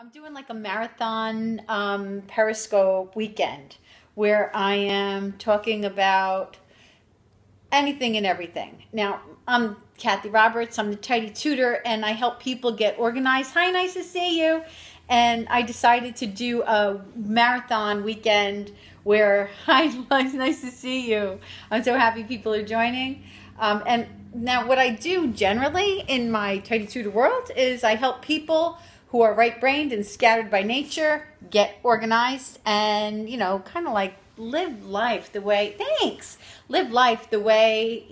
I'm doing like a marathon Periscope weekend where I am talking about anything and everything. Now, I'm Kathy Roberts. I'm the Tidy Tutor, and I help people get organized. Hi, nice to see you. And I decided to do a marathon weekend where, hi, nice to see you. I'm so happy people are joining. And now what I do generally in my Tidy Tutor world is I help people who are right-brained and scattered by nature get organized and, kind of like live life the way, live life the way,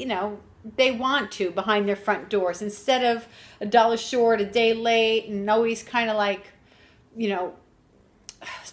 they want to behind their front doors instead of a dollar short, a day late, and always kind of like,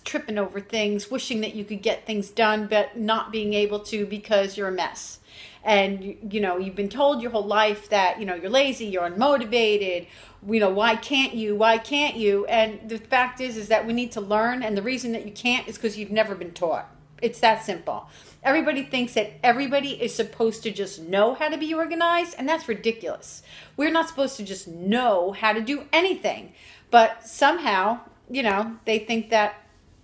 tripping over things, wishing that you could get things done, but not being able to because you're a mess. And, you've been told your whole life that, you're lazy, you're unmotivated, why can't you, why can't you? And the fact is that we need to learn, and the reason that you can't is because you've never been taught. It's that simple. Everybody thinks that everybody is supposed to just know how to be organized, and that's ridiculous. We're not supposed to just know how to do anything, but somehow, they think that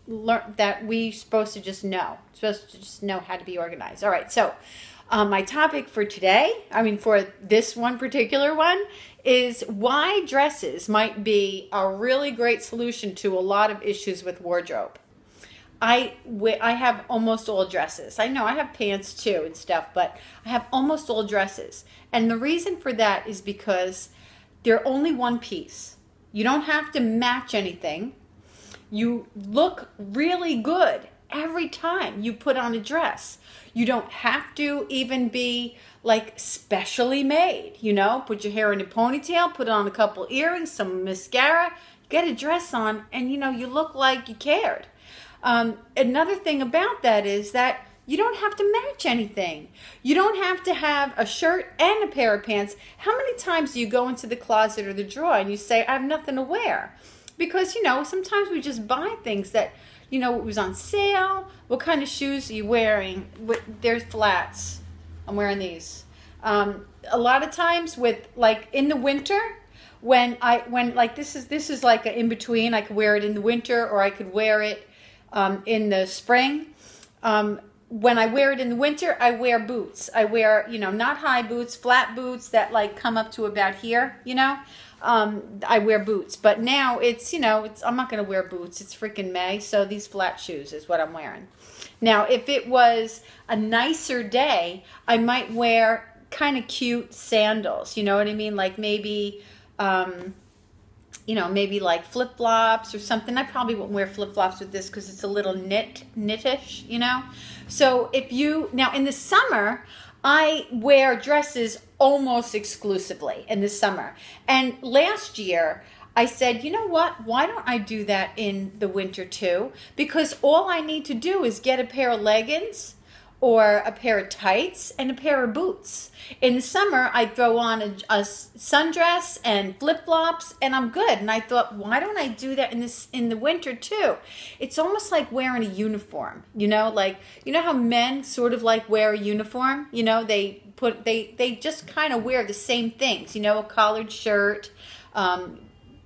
we're supposed to just know, how to be organized. All right, so my topic for today, for this one particular one, is why dresses might be a really great solution to a lot of issues with wardrobe. I have almost all dresses. I know I have pants too and stuff, but I have almost all dresses. And the reason for that is because they're only one piece. You don't have to match anything. You look really good every time you put on a dress. You don't have to even be like specially made, put your hair in a ponytail, put on a couple earrings, some mascara, get a dress on, and you look like you cared. Another thing about that is that you don't have to match anything. You don't have to have a shirt and a pair of pants. How many times do you go into the closet or the drawer and you say, I have nothing to wear? Because, sometimes we just buy things that, it was on sale. What kind of shoes are you wearing? There's flats. I'm wearing these. A lot of times with, like, in the winter, when this is like an in-between. I could wear it in the winter or I could wear it in the spring. When I wear it in the winter, I wear boots. I wear, not high boots, flat boots that like come up to about here, I wear boots. But now I'm not going to wear boots. It's freaking May. So these flat shoes is what I'm wearing. Now, if it was a nicer day, I might wear kind of cute sandals. You know what I mean? Like maybe, maybe like flip-flops or something. I probably won't wear flip-flops with this because it's a little knitish, So now in the summer, I wear dresses almost exclusively in the summer. And last year, I said, you know what? Why don't I do that in the winter too? Because all I need to do is get a pair of leggings or a pair of tights and a pair of boots. In the summer, I throw on a sundress and flip-flops, and I'm good. And I thought, why don't I do that in the winter too? It's almost like wearing a uniform, like, how men sort of like wear a uniform, they just kind of wear the same things, a collared shirt,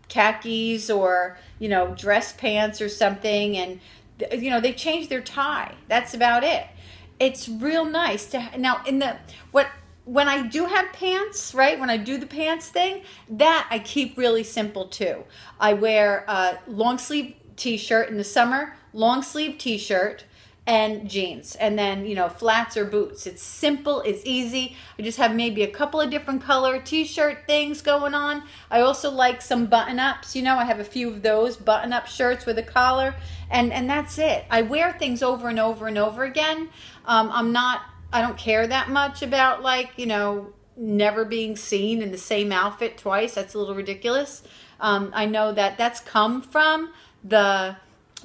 khakis, or, dress pants or something. And, they change their tie. That's about it. It's real nice to now when I do have pants, right? When I do the pants thing, that I keep really simple too. I wear a long sleeve t-shirt in the summer, long sleeve t-shirt and jeans, and then flats or boots. It's simple, it's easy. I just have maybe a couple of different color t-shirt things going on. I also like some button-ups. I have a few of those button-up shirts with a collar, and that's it. I wear things over and over and over again. I don't care that much about never being seen in the same outfit twice. That's a little ridiculous. I know that that's come from the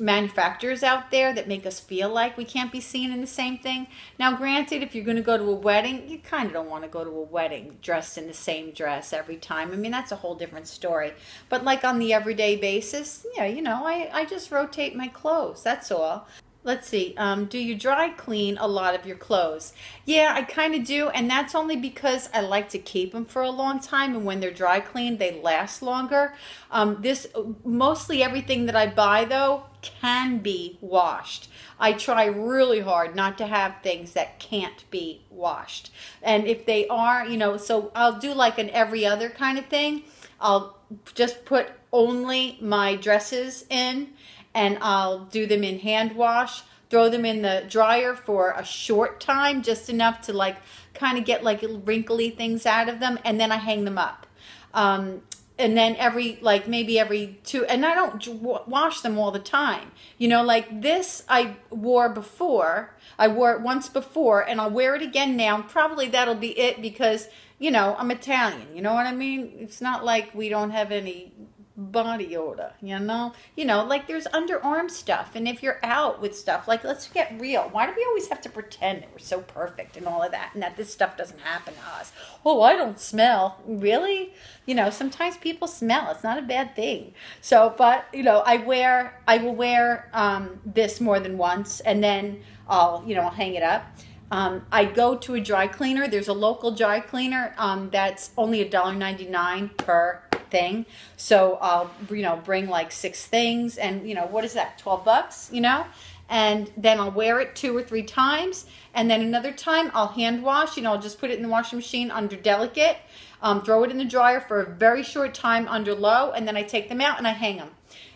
manufacturers out there that make us feel like we can't be seen in the same thing. Now, granted, if you're going to go to a wedding, you kind of don't want to go to a wedding dressed in the same dress every time. That's a whole different story. But like on the everyday basis, I just rotate my clothes. That's all. let's see. Do you dry clean a lot of your clothes? Yeah, I kind of do, and that's only because I like to keep them for a long time, and when they're dry cleaned, they last longer. This mostly everything that I buy though can be washed. I try really hard not to have things that can't be washed, and if they are, so I'll do like an every other kind of thing. I'll just put only my dresses in, and I'll do them in hand wash, throw them in the dryer for a short time, just enough to like kind of get like wrinkly things out of them, and then I hang them up. And then maybe every two, and I don't wash them all the time. Like this I wore before. I wore it once before, and I'll wear it again now. Probably that'll be it because, I'm Italian. You know what I mean? It's not like we don't have any body odor, like there's underarm stuff, and if you're out with stuff, like, let's get real. Why do we always have to pretend that we're so perfect and all of that, and that this stuff doesn't happen to us? Oh, I don't smell. Really? Sometimes people smell. It's not a bad thing. So, but I will wear this more than once, and then I'll hang it up. I go to a dry cleaner. There's a local dry cleaner that's only $1.99 per thing. So I'll bring like 6 things, and what is that, $12, and then I'll wear it 2 or 3 times, and then another time I'll hand wash. I'll just put it in the washing machine under delicate, throw it in the dryer for a very short time under low, and then I take them out and I hang them.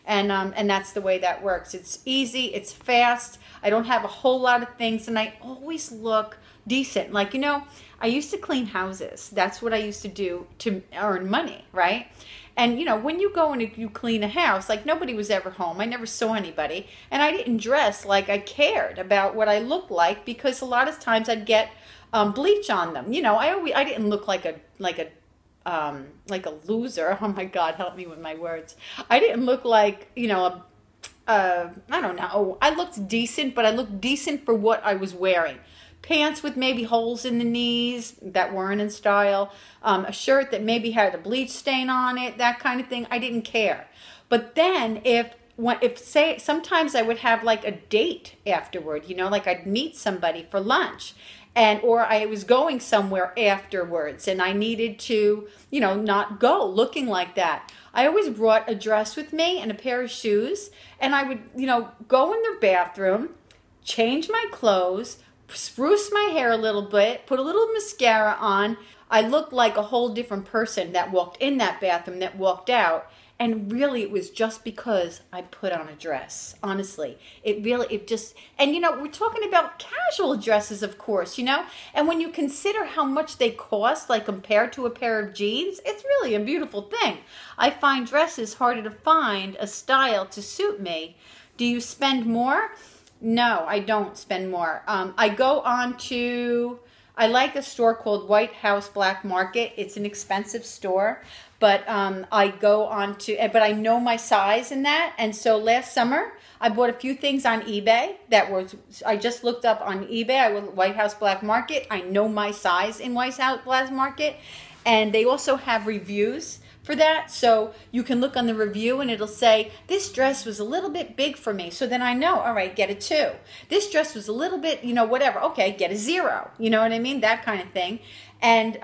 And that's the way that works. It's easy, it's fast. I don't have a whole lot of things, and I always look decent. Like, I used to clean houses. That's what I used to do to earn money, right? And, when you go and you clean a house, like, nobody was ever home. I never saw anybody. And I didn't dress like I cared about what I looked like, because a lot of times I'd get bleach on them. I didn't look like a loser. Oh my God, help me with my words. I didn't look like, I don't know. I looked decent, but I looked decent for what I was wearing. Pants with maybe holes in the knees that weren't in style. A shirt that maybe had a bleach stain on it, that kind of thing. I didn't care. But then sometimes I would have like a date afterward, like I'd meet somebody for lunch, or I was going somewhere afterwards, and I needed to, not go looking like that. I always brought a dress with me and a pair of shoes, and I would, go in the bathroom, change my clothes, spruce my hair a little bit, put a little mascara on. I looked like a whole different person that walked in that bathroom, that walked out. And really, it was just because I put on a dress. Honestly, and we're talking about casual dresses, of course, and when you consider how much they cost, like compared to a pair of jeans, it's really a beautiful thing. I find dresses harder to find a style to suit me. Do you spend more? No, I don't spend more. I like a store called White House Black Market. It's an expensive store, but but I know my size in that. And so last summer, I bought a few things on eBay I just looked up on eBay. I went White House Black Market. I know my size in White House Black Market. And they also have reviews for that, so you can look on the review and it'll say, this dress was a little bit big for me, so then I know, all right, get a 2. This dress was a little bit, whatever, okay, get a 0, you know what I mean, that kind of thing. And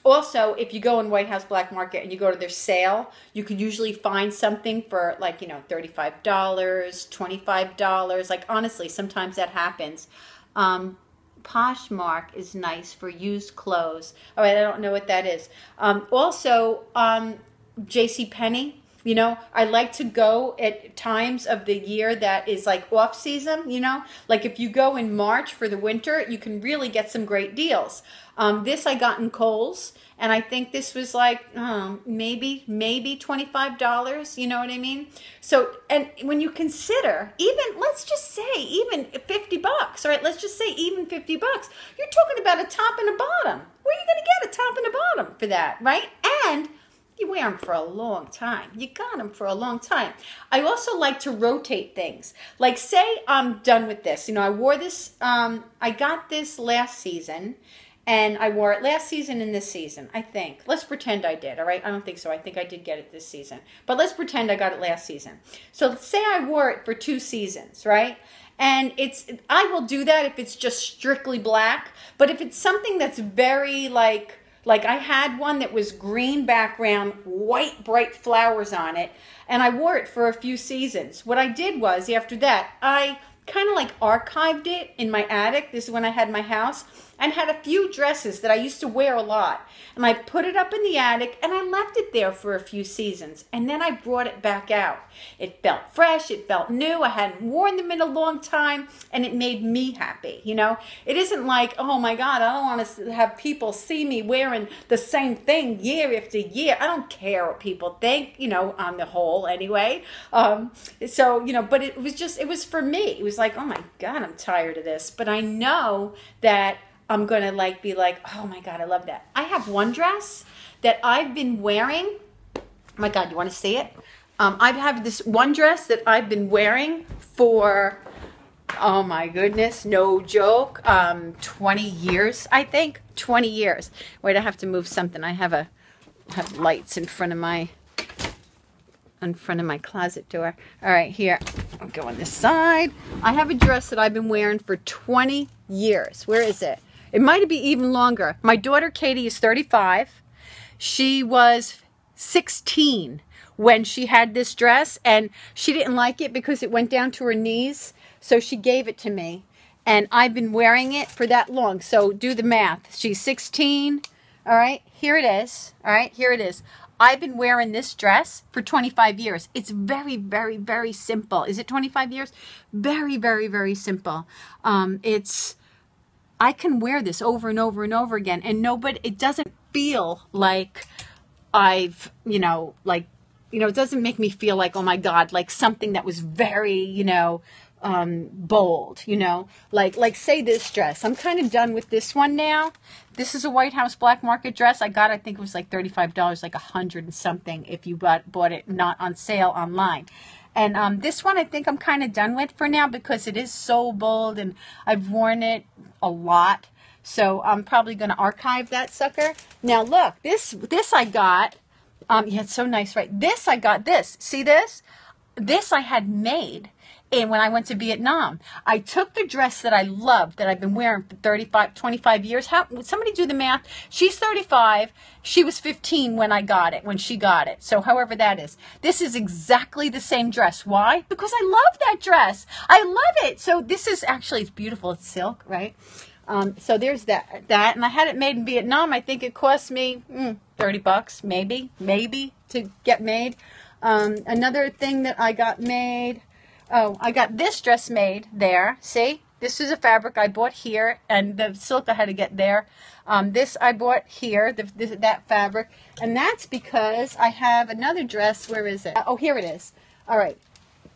also, if you go in White House Black Market and you go to their sale, you could usually find something for like, $35, $25, like, honestly, sometimes that happens. Poshmark is nice for used clothes. All right, I don't know what that is. Also, JCPenney. I like to go at times of the year that is like off season, like if you go in March for the winter, you can really get some great deals. This I got in Kohl's, and I think this was like, maybe $25, you know what I mean? So, and when you consider, let's just say even $50, all right, let's just say even $50, you're talking about a top and a bottom. Where are you going to get a top and a bottom for that, right? And you wear them for a long time. You got them for a long time. I also like to rotate things. Like, say I'm done with this. I wore this, I got this last season, And I wore it last season and this season, I think. Let's pretend I did, all right? I don't think so. I think I did get it this season. But let's pretend I got it last season. So say I wore it for 2 seasons, right? And I will do that if it's just strictly black. But if it's something that's very like I had one that was green background, white bright flowers on it, and I wore it for a few seasons. What I did was, after that, I kind of like archived it in my attic. This is when I had my house, and had a few dresses that I used to wear a lot. And I put it up in the attic and I left it there for a few seasons. And then I brought it back out. It felt fresh. It felt new. I hadn't worn them in a long time, and it made me happy. You know, it isn't like, oh my God, I don't want to have people see me wearing the same thing year after year. I don't care what people think, you know, on the whole anyway. So, you know, but it was for me. It was like, oh my God, I'm tired of this. But I know that I'm going to be like, oh my God, I love that. I have one dress that I've been wearing. Oh my God, you want to see it? I have this one dress that I've been wearing for, oh my goodness, no joke, 20 years, I think. 20 years. Wait, I have to move something. I have lights in front of my closet door. All right, here. I'll go on this side. I have a dress that I've been wearing for 20 years. Where is it? It might be even longer. My daughter Katie is 35. She was 16 when she had this dress, and she didn't like it because it went down to her knees. So she gave it to me, and I've been wearing it for that long. So do the math. She's 16. All right, here it is. All right, here it is. I've been wearing this dress for 25 years. It's very, very, very simple. Is it 25 years? Very, very, very simple. I can wear this over and over and over again, and it doesn't feel like it doesn't make me feel like, oh my God, like something that was very, bold, like say this dress. I'm kind of done with this one now. This is a White House Black Market dress. I think it was like $35, like $100 and something if you bought it not on sale online. And this one I think I'm kind of done with for now because it is so bold and I've worn it a lot. So I'm probably going to archive that sucker. Now look, this I got. Yeah, it's so nice, right? I got this. See this? This I had made. And when I went to Vietnam, I took the dress that I loved, that I've been wearing for 25 years. Somebody do the math. She's 35. She was 15 when she got it. So however that is. This is exactly the same dress. Why? Because I love that dress. I love it. So this is actually, it's beautiful. It's silk, right? So there's that. And I had it made in Vietnam. I think it cost me $30, maybe to get made. Another thing that I got made. Oh, I got this dress made there. See? This is a fabric I bought here, and the silk I had to get there. This I bought here, that fabric. And that's because I have another dress. Where is it? Oh, here it is. All right.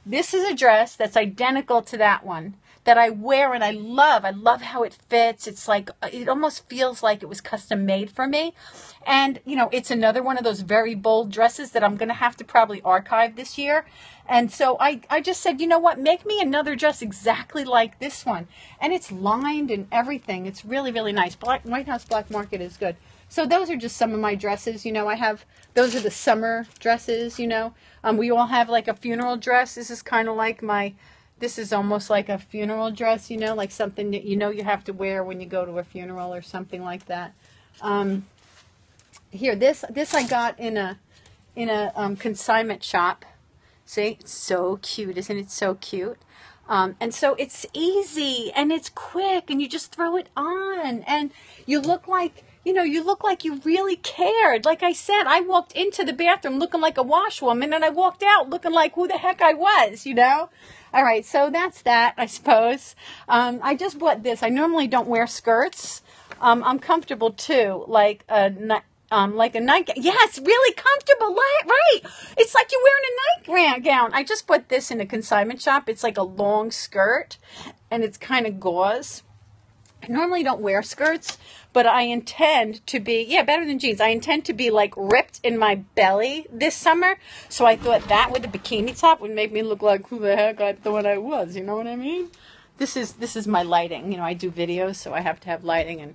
This is a dress that's identical to that one that I wear and I love. I love how it fits. It's like, it almost feels like it was custom made for me. And, it's another one of those very bold dresses that I'm going to have to probably archive this year. And so I just said, you know what, make me another dress exactly like this one. And it's lined and everything. It's really, really nice. White House Black Market is good. So those are just some of my dresses. Those are the summer dresses, we all have like a funeral dress. This is kind of like this is almost like a funeral dress, like something that you have to wear when you go to a funeral or something like that. Here, this I got in a consignment shop. See, it's so cute, isn't it? So cute. And so it's easy and it's quick, and you just throw it on, and you look like you really cared. Like I said, I walked into the bathroom looking like a washwoman, and I walked out looking like who the heck I was, All right, so that's that, I suppose. I just bought this. I normally don't wear skirts. I'm comfortable too, like a nightgown. Yeah, it's really comfortable, right? It's like you're wearing a nightgown. I just bought this in a consignment shop. It's like a long skirt, and it's kind of gauze. I normally don't wear skirts, but I intend to be, better than jeans. I intend to be like ripped in my belly this summer. So I thought that with a bikini top would make me look like who the heck I thought I was. You know what I mean? This is my lighting. I do videos, so I have to have lighting, and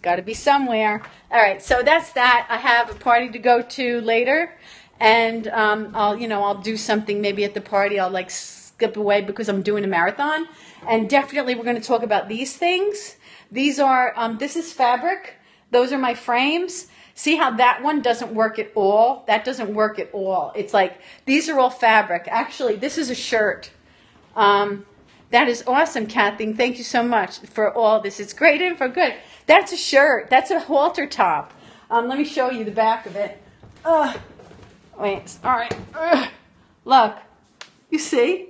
It's got to be somewhere. All right, so that's that. I have a party to go to later, and I'll do something maybe at the party. I'll like skip away because I'm doing a marathon, and definitely we're going to talk about these things. These are this is fabric. Those are my frames. See how that one doesn't work at all? That doesn't work at all. It's like these are all fabric. Actually, this is a shirt. That is awesome, Kathy. Thank you so much for all this. It's great info. Good. That's a shirt. That's a halter top. Let me show you the back of it. Wait. All right. Look. You see?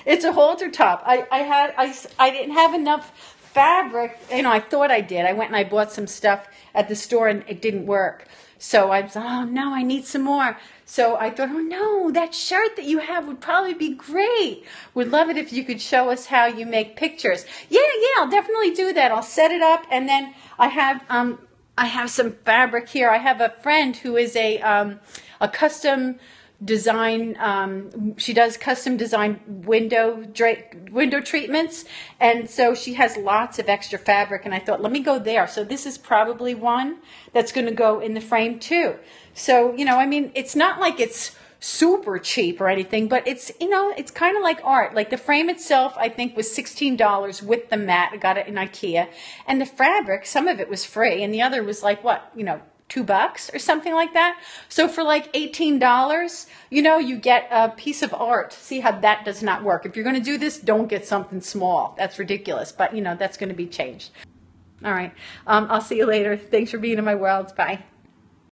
It's a halter top. I didn't have enough fabric. I thought I did. I went and I bought some stuff at the store and it didn't work. So I was, oh no, I need some more. So I thought, oh no, that shirt that you have would probably be great. Would love it if you could show us how you make pictures. Yeah, I'll definitely do that. I'll set it up, and then I have some fabric here. I have a friend who is a custom design. She does custom design window treatments, and so she has lots of extra fabric, and I thought, let me go there. So this is probably one that's going to go in the frame too. So it's not like it's super cheap or anything, but it's it's kind of like art. Like the frame itself I think was $16 with the mat. I got it in IKEA, and the fabric, some of it was free and the other was like what, $2 or something like that. So for like $18, you get a piece of art. See how that does not work. If you're going to do this, don't get something small. That's ridiculous. But that's going to be changed. All right. I'll see you later. Thanks for being in my world. Bye.